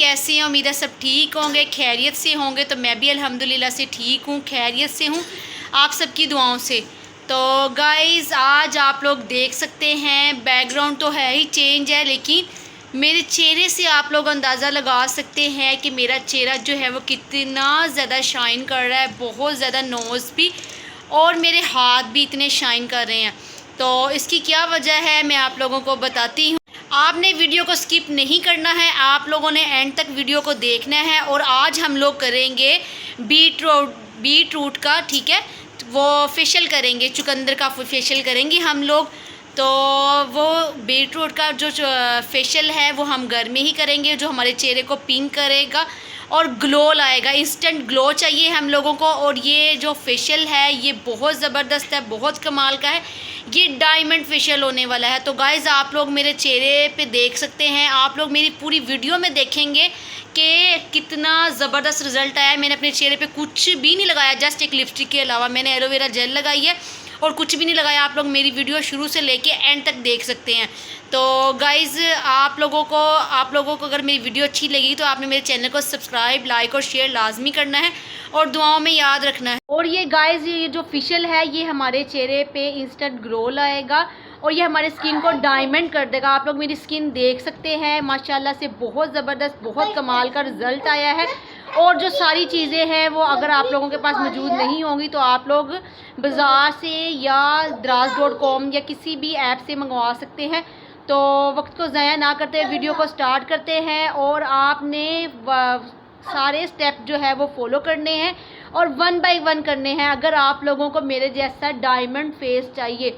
कैसे हैं? उम्मीद है सब ठीक होंगे, खैरियत से होंगे। तो मैं भी अल्हम्दुलिल्लाह से ठीक हूँ, खैरियत से हूँ, आप सबकी दुआओं से। तो गाइज़ आज आप लोग देख सकते हैं बैकग्राउंड तो है ही चेंज है, लेकिन मेरे चेहरे से आप लोग अंदाज़ा लगा सकते हैं कि मेरा चेहरा जो है वो कितना ज़्यादा शाइन कर रहा है, बहुत ज़्यादा नोज़ भी और मेरे हाथ भी इतने शाइन कर रहे हैं। तो इसकी क्या वजह है मैं आप लोगों को बताती हूँ। आपने वीडियो को स्किप नहीं करना है, आप लोगों ने एंड तक वीडियो को देखना है। और आज हम लोग करेंगे बीट रूट का, ठीक है, वो फेशियल करेंगे, चुकंदर का फेशियल करेंगे हम लोग। तो वो बीट रूट का जो फेशियल है वो हम घर में ही करेंगे, जो हमारे चेहरे को पिंक करेगा और ग्लो लाएगा। इंस्टेंट ग्लो चाहिए हम लोगों को। और ये जो फेशियल है ये बहुत ज़बरदस्त है, बहुत कमाल का है। ये डायमंड फेशियल होने वाला है। तो गाइज़ आप लोग मेरे चेहरे पे देख सकते हैं, आप लोग मेरी पूरी वीडियो में देखेंगे कि कितना ज़बरदस्त रिज़ल्ट आया है। मैंने अपने चेहरे पे कुछ भी नहीं लगाया, जस्ट एक लिपस्टिक के अलावा मैंने एलोवेरा जेल लगाई है और कुछ भी नहीं लगाया। आप लोग मेरी वीडियो शुरू से लेके एंड तक देख सकते हैं। तो गाइज़ आप लोगों को अगर मेरी वीडियो अच्छी लगी तो आपने मेरे चैनल को सब्सक्राइब, लाइक और शेयर लाजमी करना है और दुआओं में याद रखना है। और ये गाइज़ ये जो फेशियल है ये हमारे चेहरे पे इंस्टेंट ग्लो लाएगा और ये हमारे स्किन को डायमंड कर देगा। आप लोग मेरी स्किन देख सकते हैं, माशाल्लाह से बहुत ज़बरदस्त, बहुत कमाल का रिज़ल्ट आया है। और जो सारी चीज़ें हैं वो अगर आप लोगों के पास मौजूद नहीं होंगी तो आप लोग बाज़ार से या draz.com या किसी भी ऐप से मंगवा सकते हैं। तो वक्त को ज़ाया ना करते वीडियो को स्टार्ट करते हैं। और आपने सारे स्टेप जो है वो फॉलो करने हैं और 1 बाय 1 करने हैं अगर आप लोगों को मेरे जैसा डायमंड फेस चाहिए।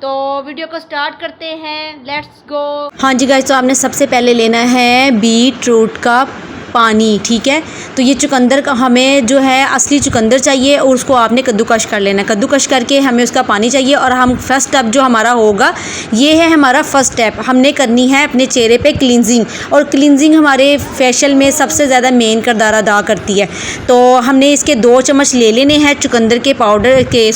तो वीडियो को स्टार्ट करते हैं, लेट्स गो। हाँ जी गाइस, तो आपने सबसे पहले लेना है बीट रूट का पानी, ठीक है। तो ये चुकंदर का हमें जो है असली चुकंदर चाहिए और उसको आपने कद्दूकश कर लेना है। कद्दूकश करके हमें उसका पानी चाहिए। और हम फर्स्ट स्टेप जो हमारा होगा ये है हमारा फर्स्ट स्टेप, हमने करनी है अपने चेहरे पे क्लींजिंग। और क्लींजिंग हमारे फेशियल में सबसे ज़्यादा मेन किरदार अदा करती है। तो हमने इसके 2 चम्मच ले लेने हैं चुकंदर के पाउडर के,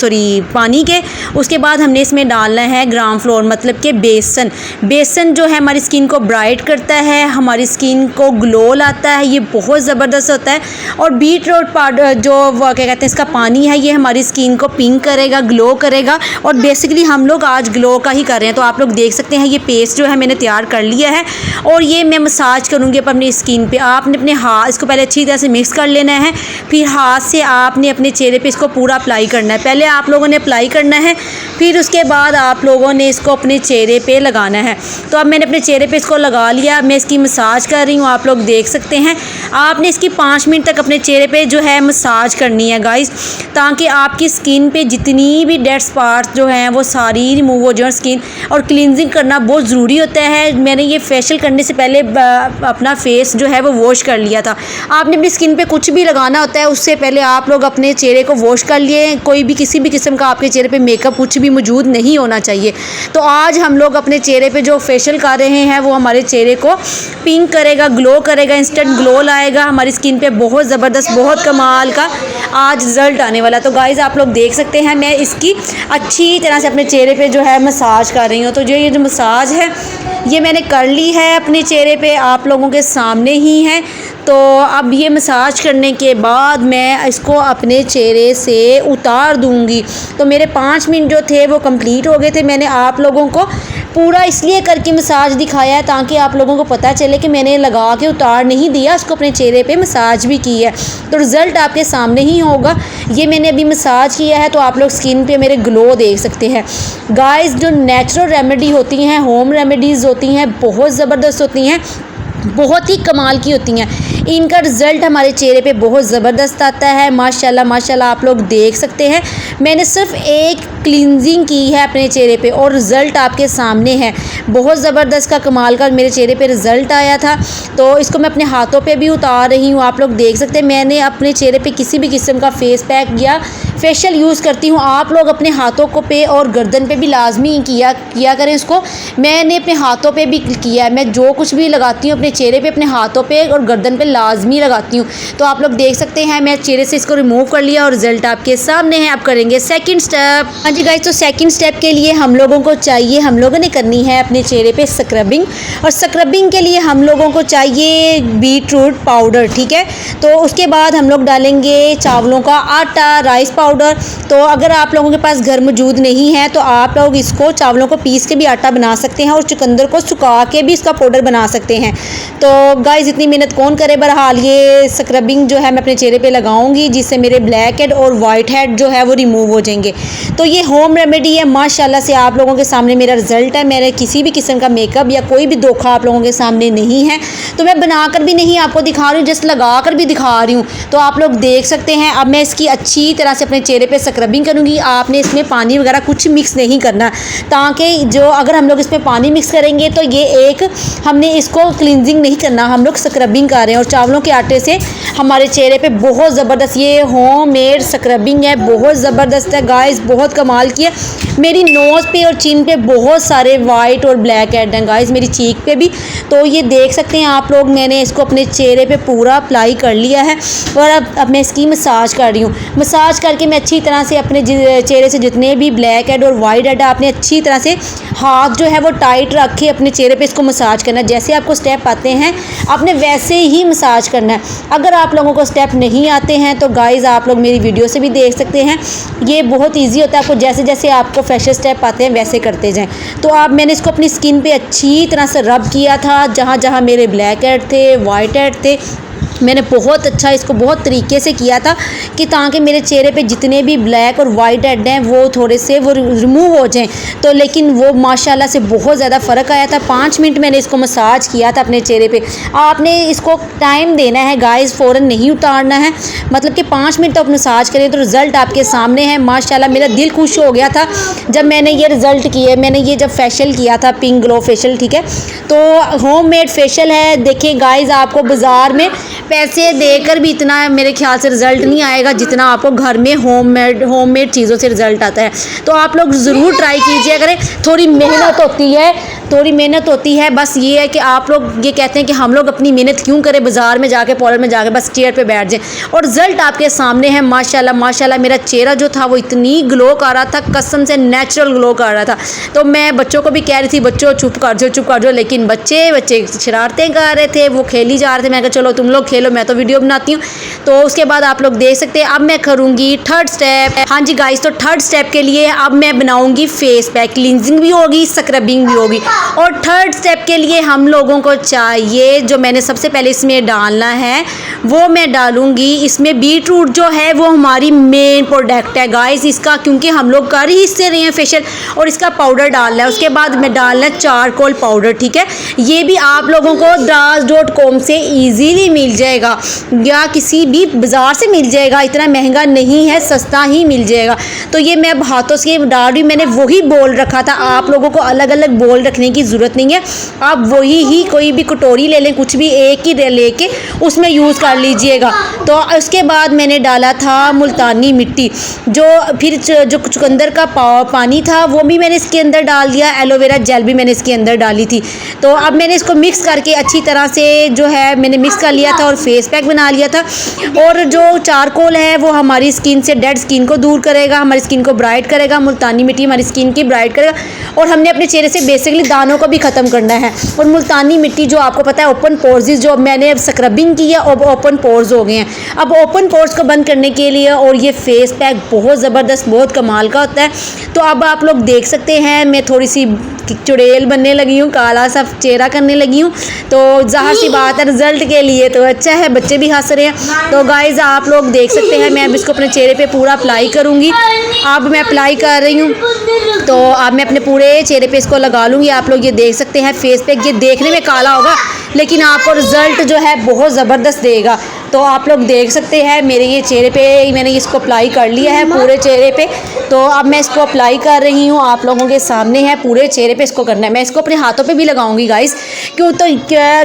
पानी के। उसके बाद हमने इसमें डालना है ग्राम फ्लोर, मतलब कि बेसन। बेसन जो है हमारी स्किन को ब्राइट करता है, हमारी स्किन को ग्लो लाता है, ये बहुत ज़बरदस्त होता है। और बीट रूट पाउडर जो क्या कहते हैं इसका पानी है, ये हमारी स्किन को पिंक करेगा, ग्लो करेगा। और बेसिकली हम लोग आज ग्लो का ही कर रहे हैं। तो आप लोग देख सकते हैं ये पेस्ट जो है मैंने तैयार कर लिया है और ये मैं मसाज करूँगी अपनी स्किन पे। आपने अपने हाथ इसको पहले अच्छी तरह से मिक्स कर लेना है, फिर हाथ से आपने अपने चेहरे पे इसको पूरा अप्लाई करना है। पहले आप लोगों ने अप्लाई करना है, फिर उसके बाद आप लोगों ने इसको अपने चेहरे पे लगाना है। तो अब मैंने अपने चेहरे पे इसको लगा लिया, मैं इसकी मसाज कर रही हूँ, आप लोग देख सकते हैं। आपने इसकी 5 मिनट तक अपने चेहरे पे जो है मसाज करनी है गाइस, ताकि आपकी स्किन पे जितनी भी डेड स्पॉट्स जो हैं वो सारी रिमूव हो जाए स्किन। और क्लींजिंग करना बहुत ज़रूरी होता है। मैंने ये फेशियल करने से पहले अपना फेस जो है वो वॉश कर लिया था। आपने अपनी स्किन पे कुछ भी लगाना होता है उससे पहले आप लोग अपने चेहरे को वॉश कर लिए। कोई भी किसी भी किस्म का आपके चेहरे पे मेकअप कुछ भी मौजूद नहीं होना चाहिए। तो आज हम लोग अपने चेहरे पे जो फेशियल कर रहे हैं वो हमारे चेहरे को पिंक करेगा, ग्लो करेगा, इंस्टेंट ग्लो लाएगा हमारी स्किन पे। बहुत ज़बरदस्त, बहुत कमाल का आज रिज़ल्ट आने वाला। तो गाइज़ आप लोग देख सकते हैं मैं इसकी अच्छी तरह से अपने चेहरे पे जो है मसाज कर रही हूँ। तो ये जो मसाज है ये मैंने कर ली है अपने चेहरे पे, आप लोगों के सामने ही है। तो अब ये मसाज करने के बाद मैं इसको अपने चेहरे से उतार दूँगी। तो मेरे 5 मिनट जो थे वो कंप्लीट हो गए थे। मैंने आप लोगों को पूरा इसलिए करके मसाज दिखाया है ताकि आप लोगों को पता चले कि मैंने लगा के उतार नहीं दिया, उसको अपने चेहरे पे मसाज भी की है। तो रिज़ल्ट आपके सामने ही होगा। ये मैंने अभी मसाज किया है तो आप लोग स्किन पे मेरे ग्लो देख सकते हैं। गाइस जो नेचुरल रेमेडी होती हैं, होम रेमेडीज़ होती हैं, बहुत ज़बरदस्त होती हैं, बहुत ही कमाल की होती हैं। इनका रिज़ल्ट हमारे चेहरे पे बहुत ज़बरदस्त आता है। माशाल्लाह माशाल्लाह आप लोग देख सकते हैं। मैंने सिर्फ एक क्लींजिंग की है अपने चेहरे पे और रिज़ल्ट आपके सामने है। बहुत ज़बरदस्त का कमाल का मेरे चेहरे पे रिज़ल्ट आया था। तो इसको मैं अपने हाथों पे भी उतार रही हूँ, आप लोग देख सकते हैं। मैंने अपने चेहरे पे किसी भी किस्म का फेस पैक या फेशियल यूज़ करती हूँ, आप लोग अपने हाथों को पे और गर्दन पे भी लाजमी किया करें इसको। मैंने अपने हाथों पे भी किया है, मैं जो कुछ भी लगाती हूँ अपने चेहरे पे, अपने हाथों पे और गर्दन पे लाजमी लगाती हूँ। तो आप लोग देख सकते हैं मैं चेहरे से इसको रिमूव कर लिया और रिजल्ट आपके सामने है। अब करेंगे सेकंड स्टेप। हाँ जी गाइस, तो सेकंड स्टेप के लिए हम लोगों को चाहिए, हम लोगों ने करनी है अपने चेहरे पे स्क्रबिंग, और स्क्रबिंग के लिए हम लोगों को चाहिए बीट रूट पाउडर, ठीक है। तो उसके बाद हम लोग डालेंगे चावलों का आटा, राइस पाउडर। तो अगर आप लोगों के पास घर मौजूद नहीं है तो आप लोग इसको चावलों को पीस के भी आटा बना सकते हैं और चुकंदर को सुखा के भी इसका पाउडर बना सकते हैं। तो गाइस इतनी मेहनत कौन करे, बहरहाल ये स्क्रबिंग जो है मैं अपने चेहरे पे लगाऊंगी, जिससे मेरे ब्लैक हेड और वाइट हेड जो है वो रिमूव हो जाएंगे। तो ये होम रेमेडी है, माशाल्लाह से आप लोगों के सामने मेरा रिजल्ट है। मेरे किसी भी किस्म का मेकअप या कोई भी धोखा आप लोगों के सामने नहीं है। तो मैं बनाकर भी नहीं आपको दिखा रही हूँ, जस्ट लगा कर भी दिखा रही हूँ। तो आप लोग देख सकते हैं। अब मैं इसकी अच्छी तरह से अपने चेहरे पे स्क्रबिंग करूँगी। आपने इसमें पानी वगैरह कुछ मिक्स नहीं करना, ताकि जो अगर हम लोग इसमें पानी मिक्स करेंगे तो ये एक हमने इसको क्लिनजिंग नहीं करना, हम लोग स्क्रबिंग कर रहे हैं। और चावलों के आटे से हमारे चेहरे पे बहुत ज़बरदस्त ये होममेड स्क्रबिंग है, बहुत ज़बरदस्त है गाइस, बहुत कमाल की है। मेरी नोज़ पे और चिन पे बहुत सारे वाइट और ब्लैक हेड हैं गाइस, मेरी चीक पे भी। तो ये देख सकते हैं आप लोग, मैंने इसको अपने चेहरे पे पूरा अप्लाई कर लिया है और अब मैं इसकी मसाज कर रही हूँ। मसाज करके मैं अच्छी तरह से अपने चेहरे से जितने भी ब्लैक हेड और वाइट हेड है, आपने अच्छी तरह से हाथ जो है वो टाइट रख के अपने चेहरे पे इसको मसाज करना है। जैसे आपको स्टेप आते हैं आपने वैसे ही मसाज करना है। अगर आप लोगों को स्टेप नहीं आते हैं तो गाइस आप लोग मेरी वीडियो से भी देख सकते हैं, ये बहुत ईजी होता है। आपको जैसे जैसे आपको फ्रेशर स्टेप आते हैं वैसे करते जाएं। तो आप मैंने इसको अपनी स्किन पे अच्छी तरह से रब किया था, जहाँ जहाँ मेरे ब्लैक हेड थे, वाइट हेड थे, मैंने बहुत अच्छा इसको बहुत तरीके से किया था कि ताकि मेरे चेहरे पे जितने भी ब्लैक और वाइट हेड हैं वो थोड़े से वो रिमूव हो जाएं। तो लेकिन वो माशाल्लाह से बहुत ज़्यादा फ़र्क आया था। 5 मिनट मैंने इसको मसाज किया था अपने चेहरे पे। आपने इसको टाइम देना है गाइस, फ़ौरन नहीं उतारना है, मतलब कि 5 मिनट तक मसाज करें तो रिज़ल्ट आपके सामने है। माशाल्लाह मेरा दिल खुश हो गया था जब मैंने ये रिज़ल्ट किए। मैंने ये जब फेशियल किया था, पिंक ग्लो फेशियल, ठीक है। तो होममेड फेशियल है। देखिए गाइस, आपको बाज़ार में पैसे देकर भी इतना मेरे ख्याल से रिज़ल्ट नहीं आएगा जितना आपको घर में होममेड चीज़ों से रिज़ल्ट आता है। तो आप लोग ज़रूर ट्राई कीजिए करें। थोड़ी मेहनत होती है, बस ये है कि आप लोग ये कहते हैं कि हम लोग अपनी मेहनत क्यों करें, बाज़ार में जाके पार्लर में जाके बस चेयर पे बैठ जाएं, और रिज़ल्ट आपके सामने है। माशाल्लाह माशाल्लाह मेरा चेहरा जो था वो इतनी ग्लो कर रहा था, कसम से नेचुरल ग्लो कर रहा था। तो मैं बच्चों को भी कह रही थी, बच्चों चुप कर जाओ, लेकिन बच्चे शरारतें कर रहे थे, वो खेली जा रहे थे। मैं कहा चलो तुम लोग खेलो, मैं तो वीडियो बनाती हूँ। तो उसके बाद आप लोग देख सकते हैं अब मैं करूँगी थर्ड स्टेप। हाँ जी गाइस, तो थर्ड स्टेप के लिए अब मैं बनाऊँगी फेस पैक, क्लिनजिंग भी होगी, स्क्रबिंग भी होगी। और थर्ड स्टेप के लिए हम लोगों को चाहिए, जो मैंने सबसे पहले इसमें डालना है वो मैं डालूँगी इसमें बीट रूट, जो है वो हमारी मेन प्रोडक्ट है गाइस इसका, क्योंकि हम लोग कर ही इससे रहे हैं फेशियल, और इसका पाउडर डालना है। उसके बाद मैं डालना है चारकोल पाउडर, ठीक है। ये भी आप लोगों को dras.com से ईजीली मिल जाएगा या किसी भी बाज़ार से मिल जाएगा, इतना महंगा नहीं है, सस्ता ही मिल जाएगा। तो ये मैं अब हाथों से डाल रही हूँ, मैंने वही बोल रखा था, आप लोगों को अलग अलग बोल रखने की ज़रूरत नहीं है। आप वही ही कोई भी कटोरी ले लें, कुछ भी एक ही लेके उसमें यूज़ कर लीजिएगा। तो उसके बाद मैंने डाला था मुल्तानी मिट्टी, जो फिर जो चुकंदर का पानी था वो भी मैंने इसके अंदर डाल दिया, एलोवेरा जेल भी मैंने इसके अंदर डाली थी। तो अब मैंने इसको मिक्स करके अच्छी तरह से जो है मैंने मिक्स कर लिया था और फेस पैक बना लिया था। और जो चारकोल है वो हमारी स्किन से डेड स्किन को दूर करेगा, हमारी स्किन को ब्राइट करेगा, मुल्तानी मिट्टी हमारी स्किन की ब्राइट करेगा, और हमने अपने चेहरे से बेसिकली दानों को भी ख़त्म करना है। और मुल्तानी मिट्टी जो आपको पता है ओपन पोर्स, जो मैंने अब स्क्रबिंग की है अब ओपन पोर्स हो गए हैं। अब ओपन पोर्स को बंद करने के लिए, और ये फेस पैक बहुत ज़बरदस्त बहुत कमाल का होता है। तो अब आप लोग देख सकते हैं मैं थोड़ी सी चुड़ैल बनने लगी हूँ, काला सा चेहरा करने लगी हूँ। तो ज़ाहिर सी बात है रिज़ल्ट के लिए तो अच्छा है, बच्चे भी हंस रहे हैं। तो गाइज़ आप लोग देख सकते हैं मैं अब इसको अपने चेहरे पे पूरा अप्लाई करूँगी। अब मैं अप्लाई कर रही हूँ, तो अब मैं अपने पूरे चेहरे पे इसको लगा लूँगी। आप लोग ये देख सकते हैं फेस पैक, ये देखने में काला होगा लेकिन आपको रिज़ल्ट जो है बहुत ज़बरदस्त देगा। तो तो आप लोग देख सकते हैं मेरे ये चेहरे पे मैंने इसको अप्लाई कर लिया है पूरे चेहरे पे। तो अब मैं इसको अप्लाई कर रही हूँ, आप लोगों के सामने है, पूरे चेहरे पे इसको करना है। मैं इसको अपने हाथों पे भी लगाऊंगी गाइस, क्यों तो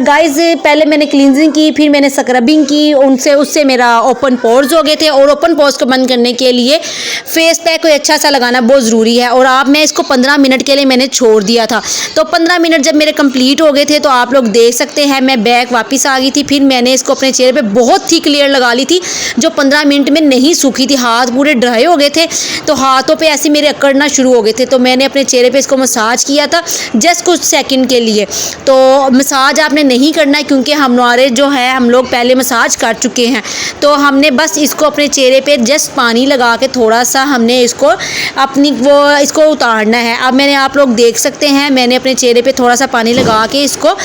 गाइस पहले मैंने क्लींजिंग की, फिर मैंने स्क्रबिंग की, उससे मेरा ओपन पोर्स हो गए थे, और ओपन पोर्स को बंद करने के लिए फेस पैक कोई अच्छा सा लगाना बहुत ज़रूरी है। और आप मैं इसको 15 मिनट के लिए मैंने छोड़ दिया था। तो 15 मिनट जब मेरे कंप्लीट हो गए थे तो आप लोग देख सकते हैं मैं बैक वापस आ गई थी। फिर मैंने इसको अपने चेहरे पे बहुत थिक लेयर लगा ली थी जो 15 मिनट में नहीं सूखी थी, हाथ पूरे ड्राई हो गए थे, तो हाथों पे ऐसे मेरे अकड़ना शुरू हो गए थे। तो मैंने अपने चेहरे पे इसको मसाज किया था जस्ट कुछ सेकंड के लिए। तो मसाज आपने नहीं करना है क्योंकि हमारे जो है हम लोग पहले मसाज कर चुके हैं। तो हमने बस इसको अपने चेहरे पे जस्ट पानी लगा के थोड़ा सा हमने इसको इसको उतारना है। अब मैंने आप लोग देख सकते हैं मैंने अपने चेहरे पे थोड़ा सा पानी लगा के इसको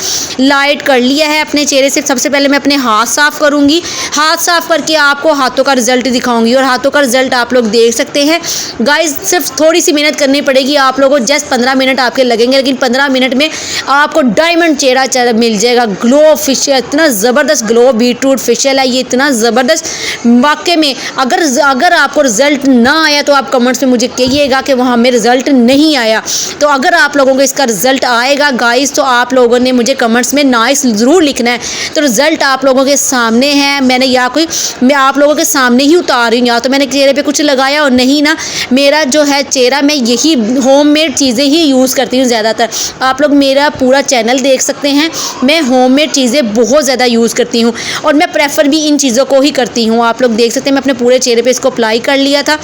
लाइट कर लिया है अपने चेहरे से। सबसे पहले मैं अपने हाथ साफ़ करूँगी, हाथ साफ़ करके आपको हाथों का रिज़ल्ट दिखाऊंगी, और हाथों का रिज़ल्ट आप लोग देख सकते हैं गाइस। सिर्फ थोड़ी सी मेहनत करनी पड़ेगी आप लोगों को, जस्ट 15 मिनट आपके लगेंगे, लेकिन 15 मिनट में आपको डायमंड चेहरा मिल जाएगा। ग्लो फेशियल, इतना ज़बरदस्त ग्लो बीटरूट फेशियल है ये, इतना ज़बरदस्त वाकई में। अगर आपको रिज़ल्ट ना आया तो आप कमेंट्स में मुझे कहिएगा कि वहाँ में रिज़ल्ट नहीं आया। तो अगर आप लोगों को इसका रिज़ल्ट आएगा गाइस तो आप लोगों ने मुझे कमेंट्स में नाइस ज़रूर लिखना है। तो रिज़ल्ट आप लोगों के सामने है, मैं आप लोगों के सामने ही उतार रही हूँ, या तो मैंने चेहरे पे कुछ लगाया और नहीं ना, मेरा जो है चेहरा मैं यही होममेड चीज़ें ही यूज़ करती हूँ ज़्यादातर। आप लोग मेरा पूरा चैनल देख सकते हैं, मैं होममेड चीज़ें बहुत ज़्यादा यूज़ करती हूँ और मैं प्रेफर भी इन चीज़ों को ही करती हूँ। आप लोग देख सकते हैं मैं अपने पूरे चेहरे पे इसको अप्लाई कर लिया था,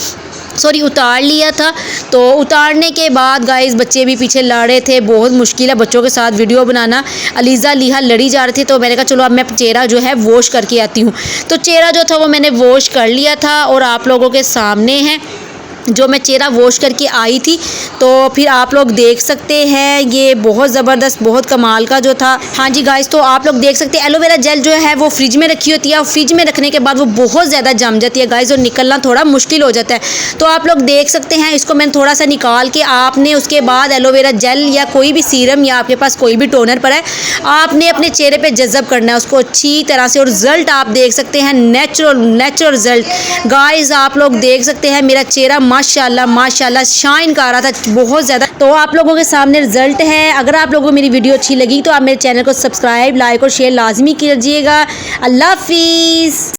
उतार लिया था। तो उतारने के बाद गाइस बच्चे भी पीछे लड़ रहे थे, बहुत मुश्किल है बच्चों के साथ वीडियो बनाना। अलीज़ा लिहा लड़ी जा रही थी, तो मैंने कहा चलो अब मैं चेहरा जो है वॉश करके आती हूँ। तो चेहरा जो था वो मैंने वॉश कर लिया था और आप लोगों के सामने है जो मैं चेहरा वॉश करके आई थी। तो फिर आप लोग देख सकते हैं ये बहुत ज़बरदस्त, बहुत कमाल का जो था। हाँ जी गाइस, तो आप लोग देख सकते हैं एलोवेरा जेल जो है वो फ्रिज में रखी होती है, और फ्रिज में रखने के बाद वो बहुत ज़्यादा जम जाती है गाइस और निकलना थोड़ा मुश्किल हो जाता है। तो आप लोग देख सकते हैं इसको मैंने थोड़ा सा निकाल के, आपने उसके बाद एलोवेरा जेल या कोई भी सीरम या आपके पास कोई भी टोनर पर है, आपने अपने चेहरे पर जज़ब करना है उसको अच्छी तरह से, और रिज़ल्ट आप देख सकते हैं नेचुरल रिज़ल्ट गाइस। आप लोग देख सकते हैं मेरा चेहरा माशाल्लाह शाइन कर रहा था बहुत ज़्यादा। तो आप लोगों के सामने रिजल्ट है। अगर आप लोगों को मेरी वीडियो अच्छी लगी तो आप मेरे चैनल को सब्सक्राइब, लाइक और शेयर लाजमी कीजिएगा। अल्लाह हाफिज़।